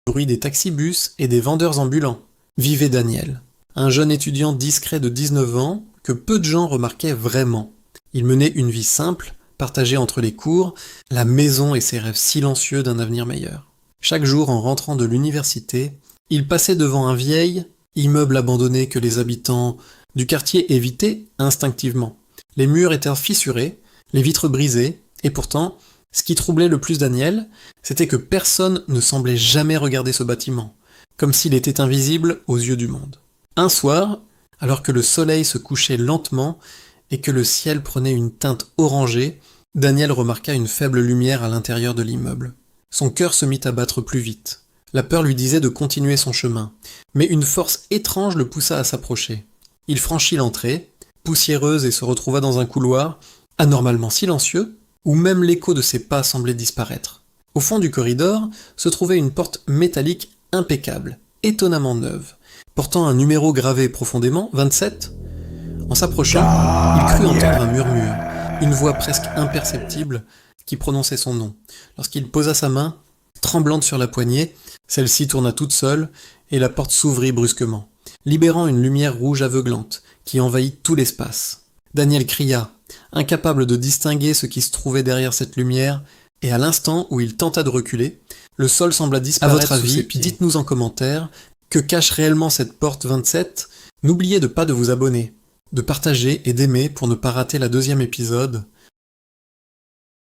bruit des taxibus et des vendeurs ambulants. Vivait Daniel, un jeune étudiant discret de 19 ans que peu de gens remarquaient vraiment. Il menait une vie simple, partagée entre les cours, la maison et ses rêves silencieux d'un avenir meilleur. Chaque jour, en rentrant de l'université, il passait devant un vieil immeuble abandonné que les habitants du quartier évitaient instinctivement. Les murs étaient fissurés, les vitres brisées, et pourtant, ce qui troublait le plus Daniel, c'était que personne ne semblait jamais regarder ce bâtiment, comme s'il était invisible aux yeux du monde. Un soir, alors que le soleil se couchait lentement et que le ciel prenait une teinte orangée, Daniel remarqua une faible lumière à l'intérieur de l'immeuble. Son cœur se mit à battre plus vite. La peur lui disait de continuer son chemin, mais une force étrange le poussa à s'approcher. Il franchit l'entrée, poussiéreuse, et se retrouva dans un couloir, anormalement silencieux, où même l'écho de ses pas semblait disparaître. Au fond du corridor se trouvait une porte métallique impeccable, étonnamment neuve, portant un numéro gravé profondément, 27. En s'approchant, il crut entendre un murmure, une voix presque imperceptible qui prononçait son nom. Lorsqu'il posa sa main, tremblante sur la poignée, celle-ci tourna toute seule et la porte s'ouvrit brusquement, libérant une lumière rouge aveuglante qui envahit tout l'espace. Daniel cria, incapable de distinguer ce qui se trouvait derrière cette lumière, et à l'instant où il tenta de reculer, le sol sembla disparaître sous ses pieds. Dites-nous en commentaire, que cache réellement cette porte 27 ? N'oubliez de pas de vous abonner, de partager et d'aimer pour ne pas rater la 2e épisode.